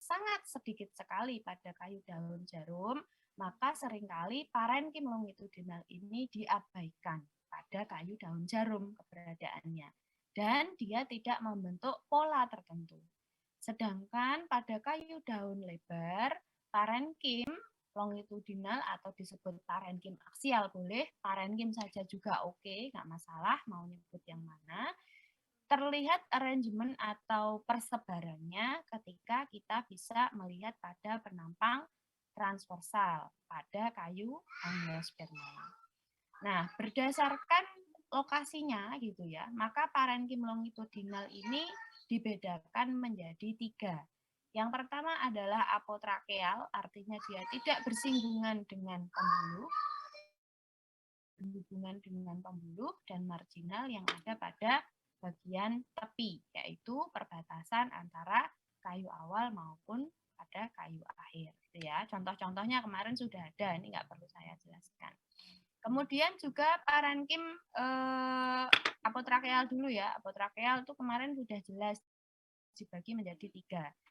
sangat sedikit sekali pada kayu daun jarum, maka seringkali parenkim longitudinal ini diabaikan pada kayu daun jarum keberadaannya. Dan dia tidak membentuk pola tertentu. Sedangkan pada kayu daun lebar, parenkim longitudinal atau disebut parenkim aksial boleh, parenkim saja juga oke, nggak masalah mau nyebut yang mana. Terlihat arrangement atau persebarannya ketika kita bisa melihat pada penampang transversal pada kayu angiosperma. Nah, berdasarkan lokasinya gitu ya, maka parenkim longitudinal ini dibedakan menjadi 3. Yang pertama adalah apotrakeal, artinya dia tidak bersinggungan dengan pembuluh, berhubungan dengan pembuluh, dan marginal yang ada pada bagian tepi, yaitu perbatasan antara kayu awal maupun pada kayu akhir. Gitu ya. Contoh-contohnya kemarin sudah ada, ini nggak perlu saya jelaskan. Kemudian juga parenkim apotrakeal dulu ya. Apotrakeal itu kemarin sudah jelas dibagi menjadi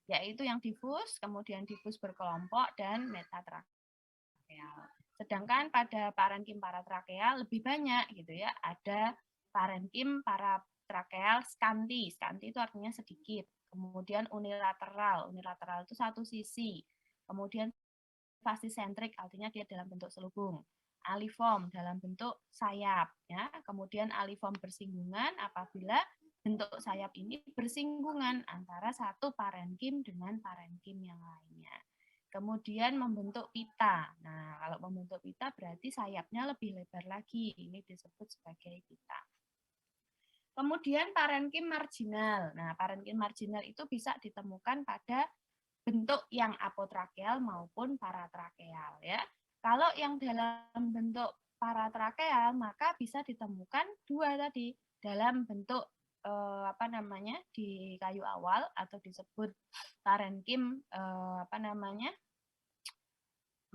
3, yaitu yang difus, kemudian difus berkelompok, dan metatrakeal. Sedangkan pada parenkim paratrakeal lebih banyak gitu ya. Ada parenkim paratrakeal scanti. Scanti itu artinya sedikit. Kemudian unilateral. Unilateral itu satu sisi. Kemudian fascisentrik artinya dia dalam bentuk selubung. Aliform dalam bentuk sayap ya. Kemudian aliform bersinggungan apabila bentuk sayap ini bersinggungan antara satu parenkim dengan parenkim yang lainnya. Kemudian membentuk pita. Nah, kalau membentuk pita berarti sayapnya lebih lebar lagi. Ini disebut sebagai pita. Kemudian parenkim marginal. Nah, parenkim marginal itu bisa ditemukan pada bentuk yang apotrakeal maupun paratrakeal ya. Kalau yang dalam bentuk paratrakeal maka bisa ditemukan 2 tadi dalam bentuk di kayu awal atau disebut parenkim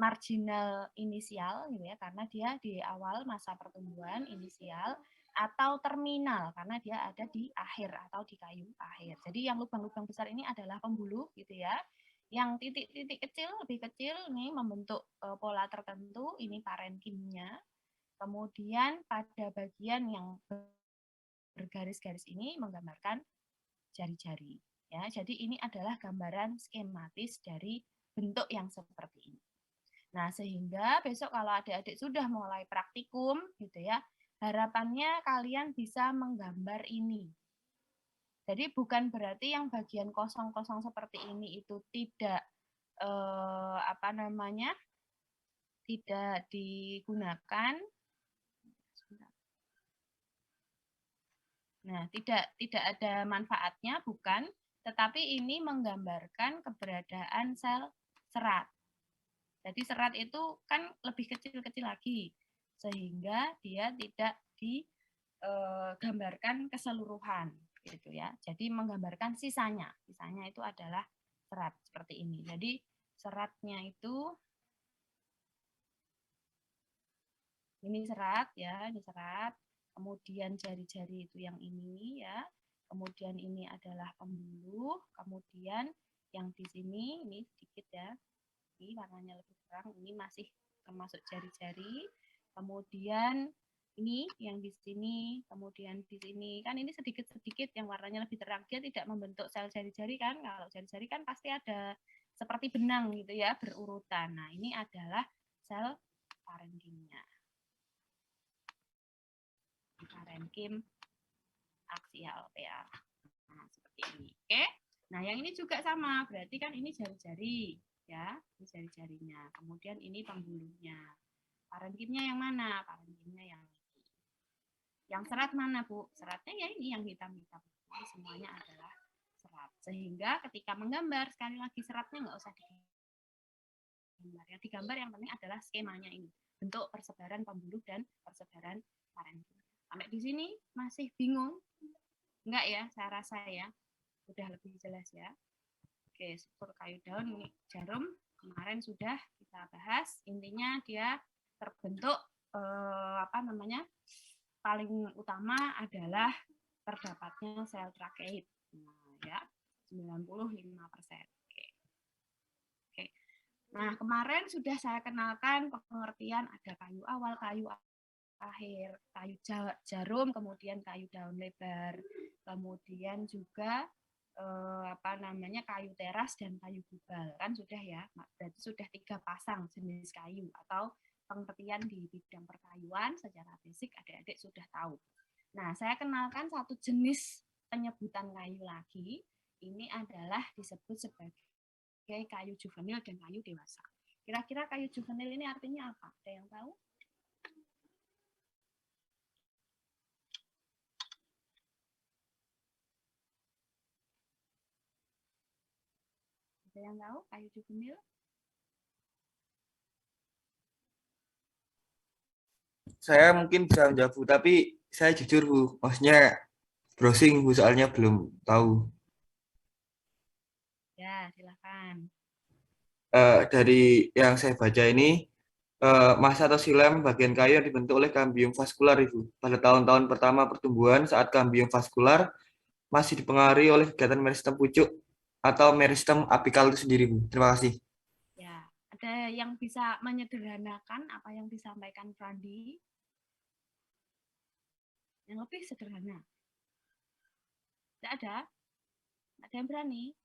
marginal inisial gitu ya, karena dia di awal masa pertumbuhan inisial, atau terminal karena dia ada di akhir atau di kayu akhir. Jadi yang lubang-lubang besar ini adalah pembuluh gitu ya. Yang titik-titik kecil lebih kecil ini membentuk pola tertentu, ini parenkimnya. Kemudian pada bagian yang bergaris-garis ini menggambarkan jari-jari ya. Jadi ini adalah gambaran skematis dari bentuk yang seperti ini. Nah, sehingga besok kalau adik-adik sudah mulai praktikum gitu ya, harapannya kalian bisa menggambar ini. Jadi bukan berarti yang bagian kosong-kosong seperti ini itu tidak tidak digunakan. Nah, tidak ada manfaatnya, bukan, tetapi ini menggambarkan keberadaan sel serat. Jadi serat itu kan lebih kecil-kecil lagi, sehingga dia tidak digambarkan keseluruhan, gitu ya. Jadi menggambarkan sisanya itu adalah serat seperti ini. Jadi seratnya itu ini serat ya, ini serat. Kemudian jari-jari itu yang ini ya. Kemudian ini adalah pembuluh. Kemudian yang di sini ini sedikit ya. Ini warnanya lebih terang. Ini masih termasuk jari-jari. Kemudian ini yang di sini, kemudian di sini. Kan ini sedikit-sedikit yang warnanya lebih terang. Dia tidak membentuk sel jari-jari kan. Kalau jari-jari kan pasti ada seperti benang gitu ya, berurutan. Nah, ini adalah sel parenkimnya. Parenkim aksial ya. Nah, seperti ini. Oke. Nah, yang ini juga sama. Berarti kan ini jari-jari ya, ini jari-jarinya. Kemudian ini pembuluhnya. Parenkimnya yang mana? Parenkimnya yang ini. Yang serat mana, Bu? Seratnya ya ini yang hitam-hitam. Ini semuanya adalah serat. Sehingga ketika menggambar, sekali lagi seratnya nggak usah digambar. Yang digambar yang penting adalah skemanya ini. Bentuk persebaran pembuluh dan persebaran parenkim. Sampai di sini masih bingung? Enggak ya, saya rasa ya. Udah lebih jelas ya. Oke, struktur kayu daun ini jarum. Kemarin sudah kita bahas. Intinya dia terbentuk paling utama adalah terdapatnya sel trakeid. Nah, ya, 95%. Oke. Nah, kemarin sudah saya kenalkan pengertian ada kayu awal, kayu akhir, kayu jarum, kemudian kayu daun lebar, kemudian juga kayu teras dan kayu gubal, kan sudah ya. Berarti sudah 3 pasang jenis kayu atau pengertian di bidang perkayuan secara basic adik-adik sudah tahu. Nah, saya kenalkan satu jenis penyebutan kayu lagi. Ini adalah disebut sebagai kayu juvenil dan kayu dewasa. Kira-kira kayu juvenil ini artinya apa? Ada yang tahu? Ada yang tahu kayu juvenil? Saya mungkin bisa menjawab, Bu, tapi saya jujur, Bu. Maksudnya browsing, Bu, soalnya belum tahu. Ya, silakan. Dari yang saya baca ini, masa atau silam bagian kayu yang dibentuk oleh kambium vaskular, Ibu. Pada tahun-tahun pertama pertumbuhan, saat kambium vaskular masih dipengaruhi oleh kegiatan meristem pucuk atau meristem apikal itu sendiri, Bu. Terima kasih. Ya, ada yang bisa menyederhanakan apa yang disampaikan Frandi? Yang lebih sederhana. Tidak ada? Ada yang berani?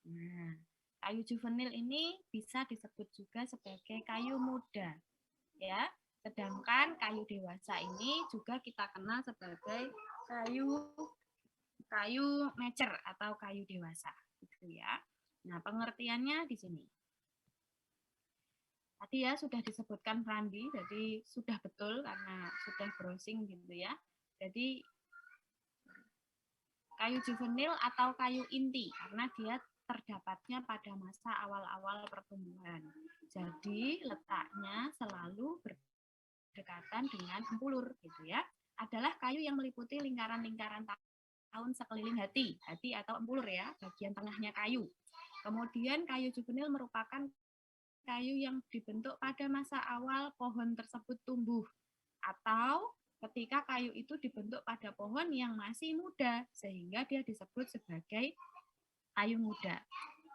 Nah, kayu juvenil ini bisa disebut juga sebagai kayu muda, ya. Sedangkan kayu dewasa ini juga kita kenal sebagai kayu mecer atau kayu dewasa, gitu ya. Nah, pengertiannya di sini. Tadi ya sudah disebutkan Randi, jadi sudah betul karena sudah browsing gitu ya. Jadi kayu juvenil atau kayu inti karena dia terdapatnya pada masa awal-awal pertumbuhan. Jadi letaknya selalu berdekatan dengan empulur gitu ya. Adalah kayu yang meliputi lingkaran-lingkaran tahun sekeliling hati atau empulur ya, bagian tengahnya kayu. Kemudian kayu juvenil merupakan kayu yang dibentuk pada masa awal pohon tersebut tumbuh atau ketika kayu itu dibentuk pada pohon yang masih muda sehingga dia disebut sebagai kayu muda.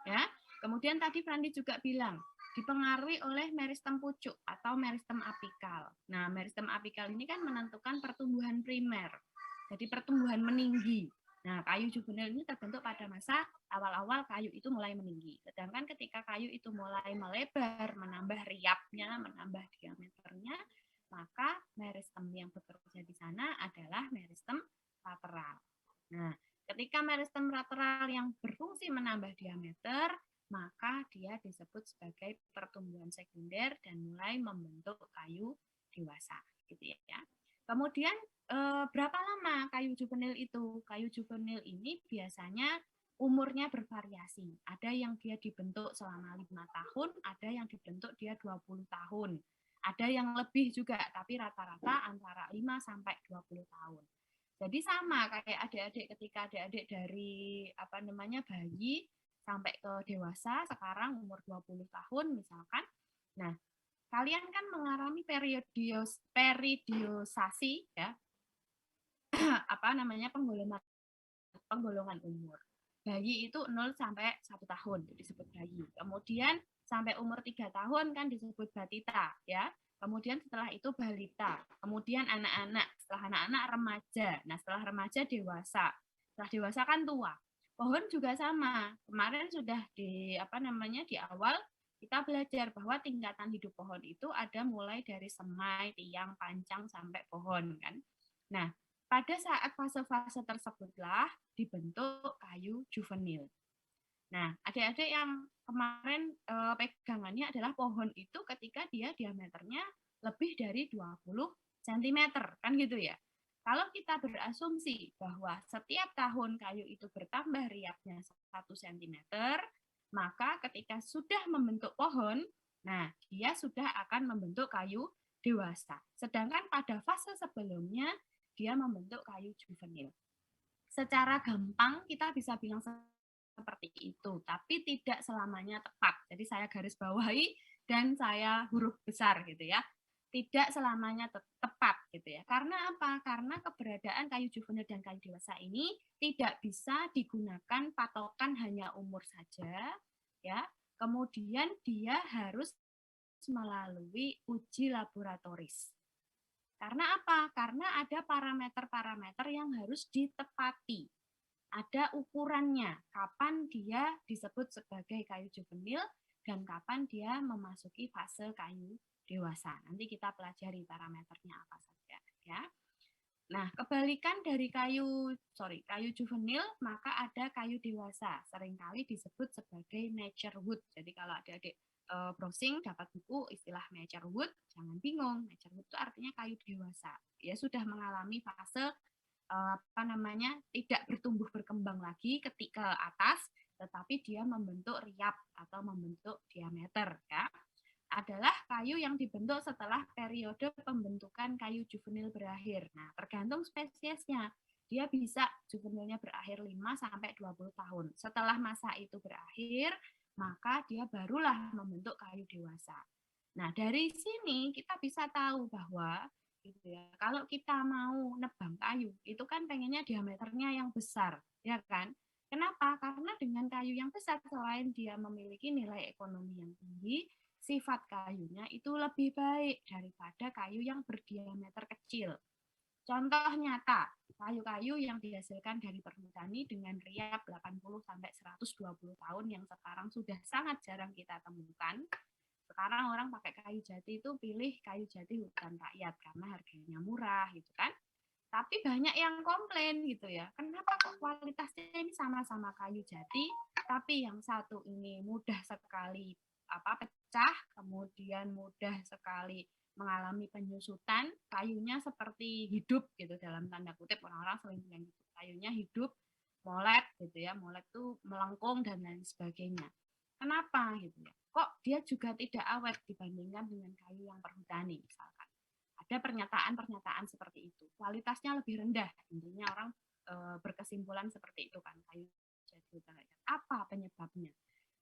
Ya. Kemudian tadi Frandi juga bilang dipengaruhi oleh meristem pucuk atau meristem apikal. Nah, meristem apikal ini kan menentukan pertumbuhan primer. Jadi pertumbuhan meninggi. Nah, kayu juvenil ini terbentuk pada masa awal-awal kayu itu mulai meninggi. Sedangkan ketika kayu itu mulai melebar, menambah riapnya, menambah diameternya, maka meristem yang bekerja di sana adalah meristem lateral. Nah, ketika meristem lateral yang berfungsi menambah diameter, maka dia disebut sebagai pertumbuhan sekunder dan mulai membentuk kayu dewasa, gitu ya. Kemudian berapa lama kayu juvenil itu? Kayu juvenil ini biasanya umurnya bervariasi. Ada yang dia dibentuk selama 5 tahun, ada yang dibentuk dia 20 tahun. Ada yang lebih juga, tapi rata-rata antara 5 sampai 20 tahun. Jadi sama kayak adik-adik ketika adik-adik dari bayi sampai ke dewasa, sekarang umur 20 tahun misalkan. Nah, kalian kan mengalami periodisasi ya. Penggolongan umur. Bayi itu 0 sampai 1 tahun disebut bayi. Kemudian sampai umur 3 tahun kan disebut batita ya. Kemudian setelah itu balita, kemudian anak-anak, setelah anak-anak remaja. Nah, setelah remaja dewasa. Setelah dewasa kan tua. Pohon juga sama. Kemarin sudah di awal kita belajar bahwa tingkatan hidup pohon itu ada mulai dari semai, tiang, pancang sampai pohon kan. Nah, pada saat fase-fase tersebutlah dibentuk kayu juvenil. Nah, adik-adik yang kemarin pegangannya adalah pohon itu ketika dia diameternya lebih dari 20 cm, kan gitu ya. Kalau kita berasumsi bahwa setiap tahun kayu itu bertambah riapnya 1 cm, maka ketika sudah membentuk pohon, nah dia sudah akan membentuk kayu dewasa. Sedangkan pada fase sebelumnya, dia membentuk kayu juvenil. Secara gampang kita bisa bilang seperti itu, tapi tidak selamanya tepat. Jadi saya garis bawahi dan saya huruf besar gitu ya. Tidak selamanya tepat gitu ya. Karena apa? Karena keberadaan kayu juvenil dan kayu dewasa ini tidak bisa digunakan patokan hanya umur saja ya, Kemudian dia harus melalui uji laboratoris. Karena apa? Karena ada parameter-parameter yang harus ditepati. Ada ukurannya, kapan dia disebut sebagai kayu juvenil dan kapan dia memasuki fase kayu dewasa. Nanti kita pelajari parameternya apa saja, ya. Nah, kebalikan dari kayu juvenil, maka ada kayu dewasa. Seringkali disebut sebagai mature wood. Jadi kalau adik-adik browsing dapat buku istilah mature wood, jangan bingung. Mature wood itu artinya kayu dewasa. Ya sudah mengalami fase tidak bertumbuh berkembang lagi ketika atas, tetapi dia membentuk riap atau membentuk diameter, ya. Adalah kayu yang dibentuk setelah periode pembentukan kayu juvenil berakhir. Nah, tergantung spesiesnya. Dia bisa juvenilnya berakhir 5 sampai 20 tahun. Setelah masa itu berakhir, maka dia barulah membentuk kayu dewasa. Nah, dari sini kita bisa tahu bahwa gitu ya, kalau kita mau nebang kayu, itu kan pengennya diameternya yang besar, ya kan? Kenapa? Karena dengan kayu yang besar, selain dia memiliki nilai ekonomi yang tinggi, sifat kayunya itu lebih baik daripada kayu yang berdiameter kecil. Contoh nyata, kayu-kayu yang dihasilkan dari perhutani dengan riap 80-120 tahun yang sekarang sudah sangat jarang kita temukan. Sekarang orang pakai kayu jati itu pilih kayu jati hutan rakyat karena harganya murah gitu kan. Tapi banyak yang komplain gitu ya, kenapa kok kualitasnya ini sama-sama kayu jati, tapi yang satu ini mudah sekali pecah, kemudian mudah sekali mengalami penyusutan, kayunya seperti hidup gitu dalam tanda kutip, orang-orang sering bilang gitu, kayunya hidup, molet gitu ya, molet tuh melengkung dan lain sebagainya. Kenapa gitu ya? Kok dia juga tidak awet dibandingkan dengan kayu yang perhutani misalkan. Ada pernyataan-pernyataan seperti itu. Kualitasnya lebih rendah. Intinya orang berkesimpulan seperti itu kan. Kayu jati hutan rakyat. Apa penyebabnya?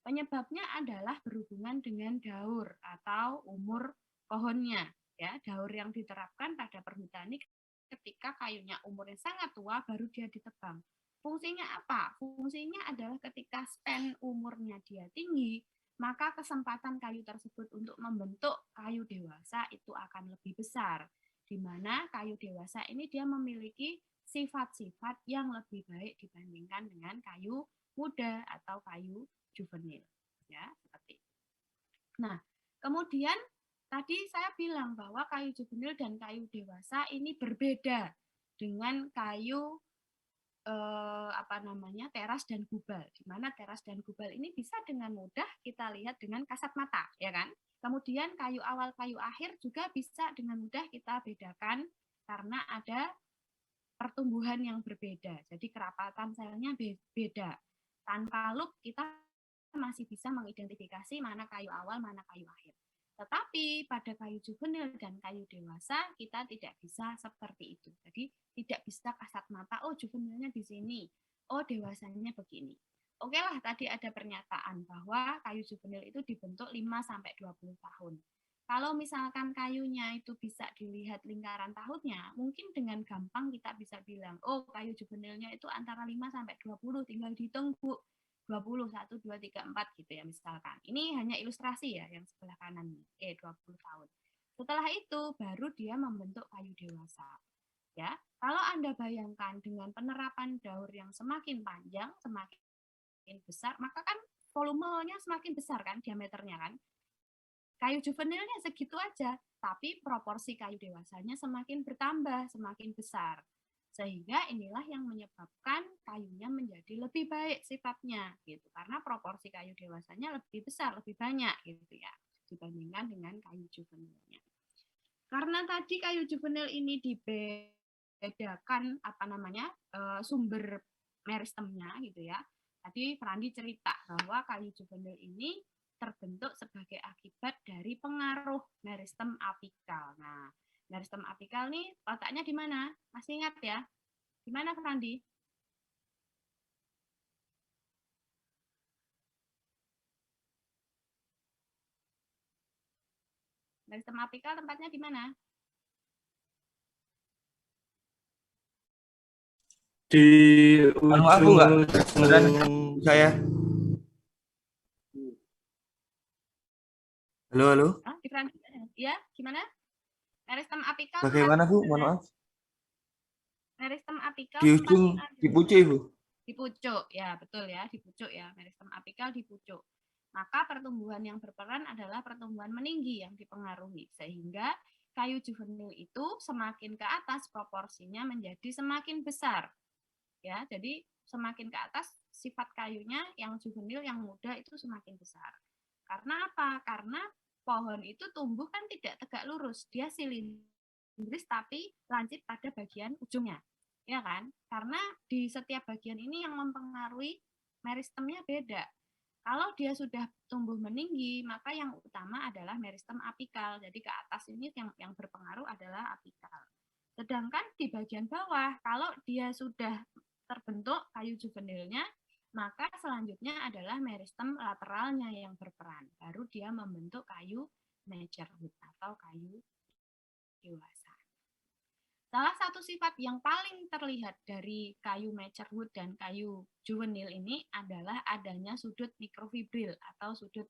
Penyebabnya adalah berhubungan dengan daur atau umur pohonnya. Ya, daur yang diterapkan pada perhutani ketika kayunya umurnya sangat tua baru dia ditebang. Fungsinya apa? Fungsinya adalah ketika span umurnya dia tinggi, maka kesempatan kayu tersebut untuk membentuk kayu dewasa itu akan lebih besar. Di mana kayu dewasa ini dia memiliki sifat-sifat yang lebih baik dibandingkan dengan kayu muda atau kayu juvenil. Ya, seperti itu. Nah, kemudian tadi saya bilang bahwa kayu juvenil dan kayu dewasa ini berbeda dengan kayu teras dan gubal, di mana teras dan gubal ini bisa dengan mudah kita lihat dengan kasat mata, ya kan? Kemudian kayu awal, kayu akhir juga bisa dengan mudah kita bedakan karena ada pertumbuhan yang berbeda. Jadi kerapatan selnya beda. Tanpa loop kita masih bisa mengidentifikasi mana kayu awal, mana kayu akhir. Tetapi pada kayu juvenil dan kayu dewasa kita tidak bisa seperti itu. Jadi tidak bisa kasat mata, oh juvenilnya di sini, oh dewasanya begini. Oke lah, tadi ada pernyataan bahwa kayu juvenil itu dibentuk 5-20 tahun. Kalau misalkan kayunya itu bisa dilihat lingkaran tahunnya, mungkin dengan gampang kita bisa bilang, oh kayu juvenilnya itu antara 5-20, tinggal dihitung Bu. 20, 1, 2, 3, 4 gitu ya misalkan. Ini hanya ilustrasi ya yang sebelah kanan nih, 20 tahun. Setelah itu baru dia membentuk kayu dewasa. Ya, kalau Anda bayangkan dengan penerapan daur yang semakin panjang, semakin besar, maka kan volumenya semakin besar kan diameternya kan. Kayu juvenilnya segitu aja, tapi proporsi kayu dewasanya semakin bertambah, semakin besar. Sehingga inilah yang menyebabkan kayunya menjadi lebih baik sifatnya gitu, karena proporsi kayu dewasanya lebih besar, lebih banyak gitu ya dibandingkan dengan kayu juvenilnya. Karena tadi kayu juvenil ini dibedakan sumber meristemnya gitu ya. Tadi Frandi cerita bahwa kayu juvenil ini terbentuk sebagai akibat dari pengaruh meristem apikal. Nah, meristem apikal nih letaknya di mana? Masih ingat ya? Di mana, Frandi? Meristem apikal tempatnya di mana? Di ujung Aku nggak saya. Halo, halo. Oh, ya, gimana? Meristem apikal tempat Bagaimana, Bu? Mohon mana? maaf. Meristem apikal Di tempat ujung, di mana? di pucuk, Ibu. Di pucuk, ya betul ya, di pucuk ya, meristem apikal di pucuk. Maka pertumbuhan yang berperan adalah pertumbuhan meninggi yang dipengaruhi, sehingga kayu juvenil itu semakin ke atas proporsinya menjadi semakin besar. Ya, jadi semakin ke atas sifat kayunya yang juvenil, yang muda itu semakin besar. Karena apa? Karena pohon itu tumbuh kan tidak tegak lurus, dia silindris tapi lancip pada bagian ujungnya. Ya kan? Karena di setiap bagian ini yang mempengaruhi meristemnya beda. Kalau dia sudah tumbuh meninggi, maka yang utama adalah meristem apikal. Jadi ke atas ini yang berpengaruh adalah apikal. Sedangkan di bagian bawah, kalau dia sudah terbentuk kayu juvenilnya, maka selanjutnya adalah meristem lateralnya yang berperan. Baru dia membentuk kayu mature wood atau kayu dewasa. Salah satu sifat yang paling terlihat dari kayu mature wood dan kayu juvenil ini adalah adanya sudut mikrofibril atau sudut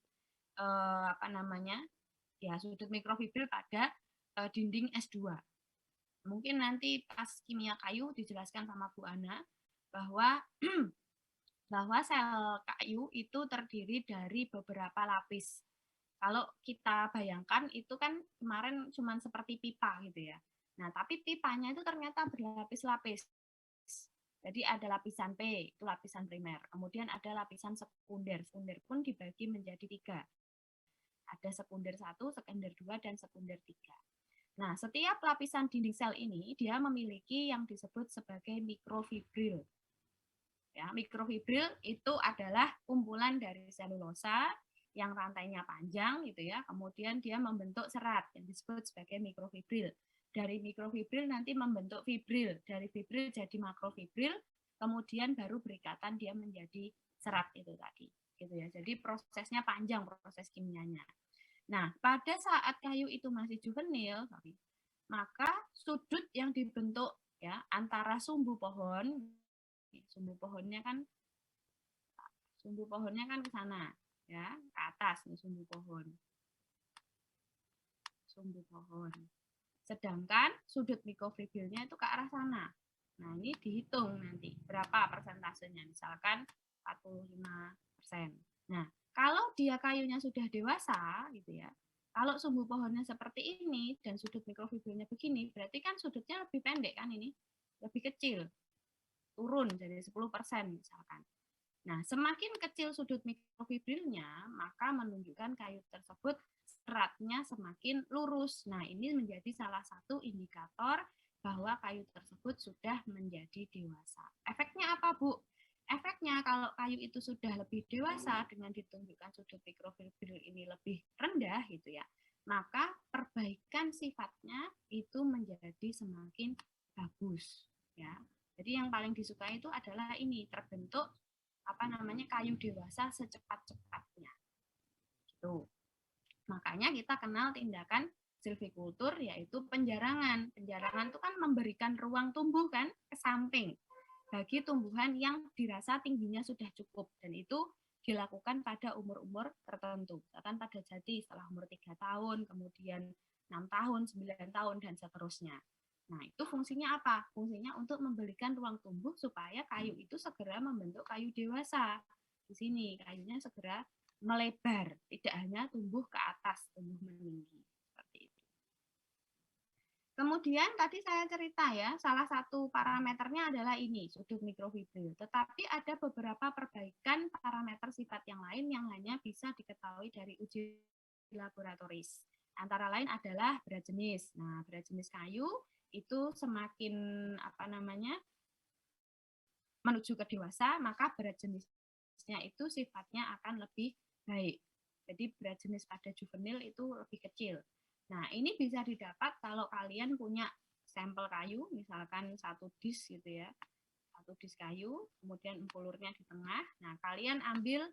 apa namanya? Ya, sudut mikrofibril pada dinding S2. Mungkin nanti pas kimia kayu dijelaskan sama Bu Ana bahwa bahwa sel kayu itu terdiri dari beberapa lapis. Kalau kita bayangkan itu kan kemarin cuma seperti pipa gitu ya. Nah, tapi pipanya itu ternyata berlapis-lapis. Jadi ada lapisan P, itu lapisan primer. Kemudian ada lapisan sekunder. Sekunder pun dibagi menjadi 3. Ada sekunder 1, sekunder 2, dan sekunder 3. Nah, setiap lapisan dinding sel ini dia memiliki yang disebut sebagai mikrofibril. Ya, mikrofibril itu adalah kumpulan dari selulosa yang rantainya panjang gitu ya. Kemudian dia membentuk serat yang disebut sebagai mikrofibril. Dari mikrofibril nanti membentuk fibril, dari fibril jadi makrofibril, kemudian baru berikatan dia menjadi serat itu tadi. Gitu ya. Jadi prosesnya panjang, proses kimianya. Nah, pada saat kayu itu masih juvenil, maka sudut yang dibentuk ya antara sumbu pohon, sumbu pohonnya kan ke sana, ya, ke atas nih sumbu pohon. Sedangkan sudut mikrofibrilnya itu ke arah sana. Nah, ini dihitung nanti berapa persentasenya, misalkan 45%. Nah, kalau dia kayunya sudah dewasa gitu ya, kalau sumbu pohonnya seperti ini dan sudut mikrofibrilnya begini, berarti kan sudutnya lebih pendek kan ini, lebih kecil, turun jadi 10% misalkan. Nah, semakin kecil sudut mikrofibrilnya, maka menunjukkan kayu tersebut seratnya semakin lurus. Nah, ini menjadi salah satu indikator bahwa kayu tersebut sudah menjadi dewasa. Efeknya apa, Bu? Efeknya kalau kayu itu sudah lebih dewasa dengan ditunjukkan sudut mikrofibril ini lebih rendah gitu ya, maka perbaikan sifatnya itu menjadi semakin bagus ya. Jadi yang paling disukai itu adalah ini terbentuk apa namanya kayu dewasa secepat-cepatnya. Gitu. Makanya kita kenal tindakan silvikultur yaitu penjarangan. Penjarangan itu kan memberikan ruang tumbuh kan ke samping bagi tumbuhan yang dirasa tingginya sudah cukup dan itu dilakukan pada umur-umur tertentu. Misalkan pada jati setelah umur 3 tahun, kemudian 6 tahun, 9 tahun dan seterusnya. Nah, itu fungsinya apa? Fungsinya untuk memberikan ruang tumbuh supaya kayu itu segera membentuk kayu dewasa. Di sini kayunya segera melebar, tidak hanya tumbuh ke atas, tumbuh meninggi. Seperti itu. Kemudian tadi saya cerita ya, salah satu parameternya adalah ini, sudut mikrofibril. Tetapi ada beberapa perbaikan parameter sifat yang lain yang hanya bisa diketahui dari uji laboratoris. Antara lain adalah berat jenis. Nah, berat jenis kayu itu semakin apa namanya menuju ke dewasa, maka berat jenisnya itu sifatnya akan lebih baik. Jadi berat jenis pada juvenil itu lebih kecil. Nah, ini bisa didapat kalau kalian punya sampel kayu, misalkan 1 disk gitu ya, 1 disk kayu, kemudian empulurnya di tengah. Nah, kalian ambil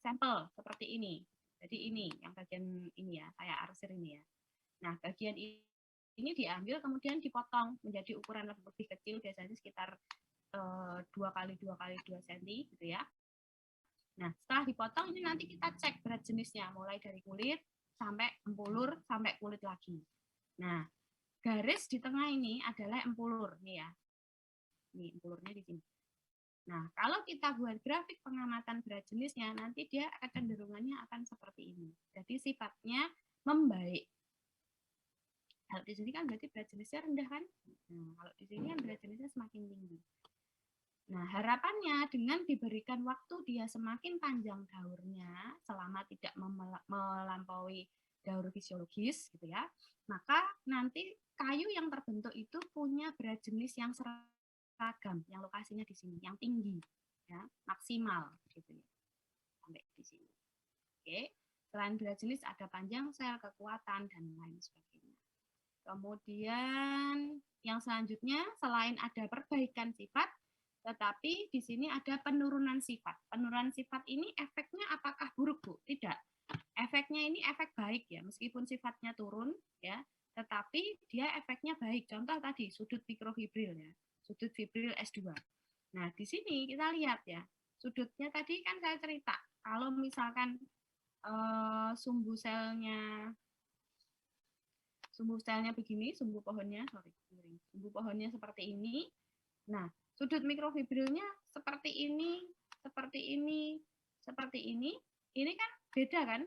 sampel seperti ini. Jadi ini, yang bagian ini ya, saya arsir ini ya. Nah, bagian ini diambil kemudian dipotong menjadi ukuran lebih kecil, biasanya sekitar 2 kali 2 kali 2 cm gitu ya. Nah, setelah dipotong ini nanti kita cek berat jenisnya mulai dari kulit sampai empulur, sampai kulit lagi. Nah, garis di tengah ini adalah empulur nih ya. Nih empulurnya di sini. Nah, kalau kita buat grafik pengamatan berat jenisnya, nanti dia kecenderungannya akan seperti ini. Jadi sifatnya membaik. Kalau di sini kan berarti berat jenisnya rendah kan? Nah, kalau di sini kan berat jenisnya semakin tinggi. Nah, harapannya dengan diberikan waktu dia semakin panjang daurnya selama tidak melampaui daur fisiologis gitu ya, maka nanti kayu yang terbentuk itu punya berat jenis yang seragam, yang lokasinya di sini, yang tinggi ya, maksimal gitu ya. Sampai di sini. Oke. Selain berat jenis ada panjang sel, kekuatan dan lain sebagainya. Kemudian yang selanjutnya selain ada perbaikan sifat, tetapi di sini ada penurunan sifat. Penurunan sifat ini efeknya apakah buruk, Bu? Tidak. Efeknya ini efek baik ya, meskipun sifatnya turun ya, tetapi dia efeknya baik. Contoh tadi sudut mikrofibril ya, sudut fibril S2. Nah, di sini kita lihat ya, sudutnya tadi kan saya cerita, kalau misalkan sumbu selnya begini, sumbu pohonnya seperti ini. Nah, sudut mikrofibrilnya seperti ini, seperti ini, seperti ini. Ini kan beda kan?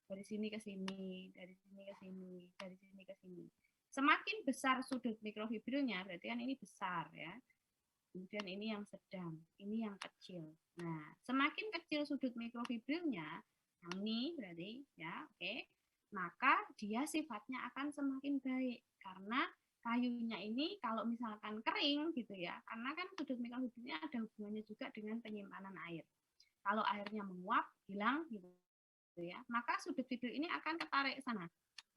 Dari sini ke sini, dari sini ke sini, dari sini ke sini. Semakin besar sudut mikrofibrilnya, berarti kan ini besar ya. Kemudian ini yang sedang, ini yang kecil. Nah, semakin kecil sudut mikrofibrilnya, yang ini berarti ya, oke. Maka dia sifatnya akan semakin baik karena kayunya ini kalau misalkan kering gitu ya, karena kan sudut mikrofibrilnya ada hubungannya juga dengan penyimpanan air. Kalau airnya menguap, hilang gitu ya, maka sudut fibril ini akan ketarik ke sana.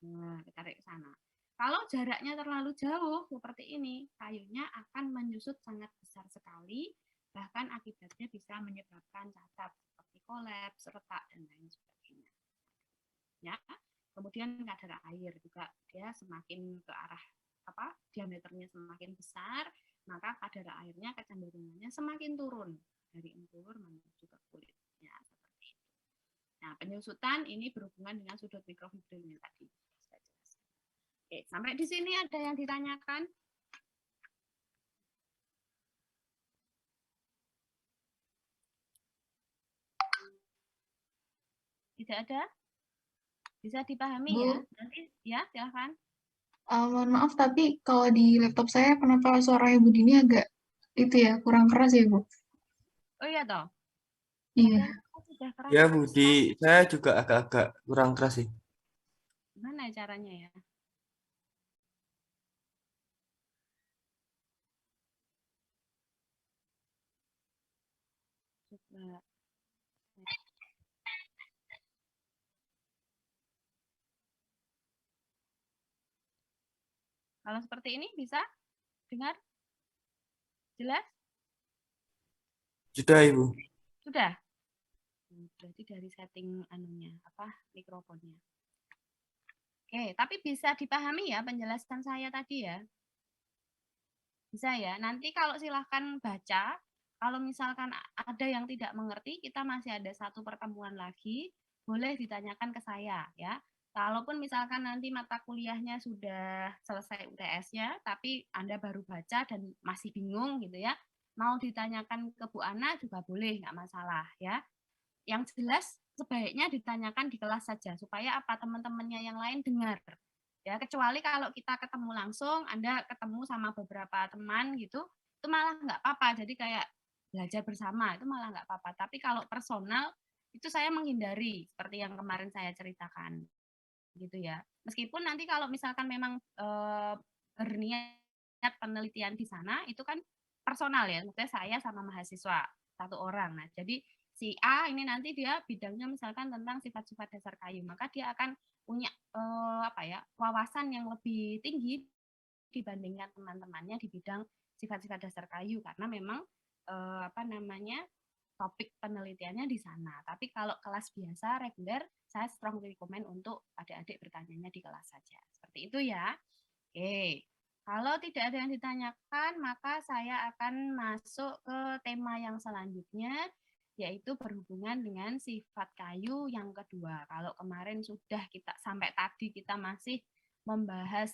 Nah, ketarik ke sana. Kalau jaraknya terlalu jauh seperti ini, kayunya akan menyusut sangat besar sekali, bahkan akibatnya bisa menyebabkan cacat seperti kolaps, retak dan lain sebagainya. Ya. Kemudian kadar air juga dia semakin ke arah diameternya semakin besar, maka kadar airnya kecenderungannya semakin turun dari empulur menuju ke kulit. Ya, seperti itu. Nah, penyusutan ini berhubungan dengan sudut mikrofibrilnya tadi. Oke, sampai di sini ada yang ditanyakan? Tidak ada? Bisa dipahami Bu, ya? Nanti ya, silakan. mohon maaf tapi kalau di laptop saya kenapa suara Ibu Dini agak itu ya kurang keras ya Bu? Oh iya toh. Iya. Padahal sudah keras Ya, kok. Budi, saya juga agak-agak kurang keras sih. Gimana caranya ya? Coba. Kalau seperti ini bisa dengar? Jelas? Sudah, Ibu. Sudah? Berarti dari setting anunya, mikrofonnya. Oke, tapi bisa dipahami ya penjelasan saya tadi ya? Bisa ya. Nanti kalau silahkan baca, kalau misalkan ada yang tidak mengerti, kita masih ada satu pertemuan lagi, boleh ditanyakan ke saya ya. Kalaupun misalkan nanti mata kuliahnya sudah selesai UTS-nya, tapi Anda baru baca dan masih bingung gitu ya, mau ditanyakan ke Bu Ana juga boleh, nggak masalah ya. Yang jelas sebaiknya ditanyakan di kelas saja, supaya apa teman-temannya yang lain dengar. Ya, kecuali kalau kita ketemu langsung, Anda ketemu sama beberapa teman gitu, itu malah nggak apa-apa. Jadi kayak belajar bersama, itu malah nggak apa-apa. Tapi kalau personal, itu saya menghindari, seperti yang kemarin saya ceritakan. Gitu ya. Meskipun nanti kalau misalkan memang berniat penelitian di sana, itu kan personal ya, maksudnya saya sama mahasiswa, satu orang. Nah, jadi si A ini nanti dia bidangnya misalkan tentang sifat-sifat dasar kayu, maka dia akan punya wawasan yang lebih tinggi dibandingkan teman-temannya di bidang sifat-sifat dasar kayu karena memang topik penelitiannya di sana. Tapi kalau kelas biasa reguler, saya strongly recommend untuk adik-adik bertanyanya di kelas saja. Seperti itu ya. Oke. Kalau tidak ada yang ditanyakan, maka saya akan masuk ke tema yang selanjutnya, yaitu berhubungan dengan sifat kayu yang kedua. Kalau kemarin sudah kita sampai tadi kita masih membahas